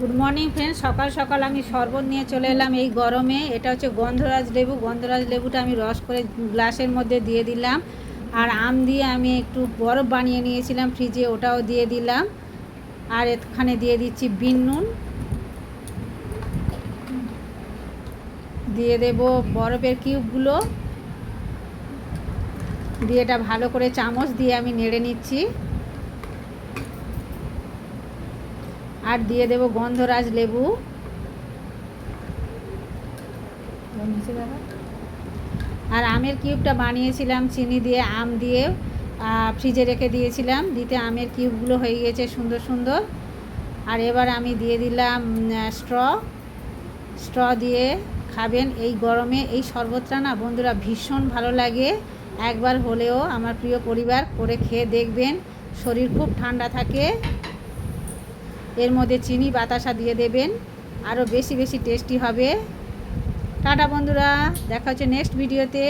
Good morning friend, সকাল সকাল আমি শরবত নিয়ে চলে এলাম এই গরমে। এটা হচ্ছে গন্ধরাজ লেবু। গন্ধরাজ লেবুটা আমি রস করে গ্লাসের মধ্যে দিয়ে দিলাম। আর আম দিয়ে আমি একটু বরফ বানিয়ে নিয়েছিলাম ফ্রিজে, ওটাও দিয়ে দিলাম। আর এখানে দিয়ে দিচ্ছি বিন নুন, দিয়ে দেব বরফের কিউবগুলো, দিয়ে এটা ভালো করে চামচ দিয়ে আমি নেড়ে নিচ্ছি। আর দিয়ে দেব গন্ধরাজ লেবু। আর আমের কিউবটা বানিয়েছিলাম চিনি দিয়ে, আম দিয়ে ফ্রিজে রেখে দিয়েছিলাম, দিতে আমের কিউবগুলো হয়ে গেছে সুন্দর সুন্দর। আর এবার আমি দিয়ে দিলাম স্ট্র দিয়ে খাবেন এই গরমে। এই শরবতটা না বন্ধুরা ভীষণ ভালো লাগে। একবার হলেও আমার প্রিয় পরিবার করে খেয়ে দেখবেন, শরীর খুব ঠান্ডা থাকে। এর মধ্যে চিনি বাতাসা দিয়ে দেবেন, আরও বেশি বেশি টেস্টি হবে। টাটা বন্ধুরা, দেখা হচ্ছে নেক্সট ভিডিওতে।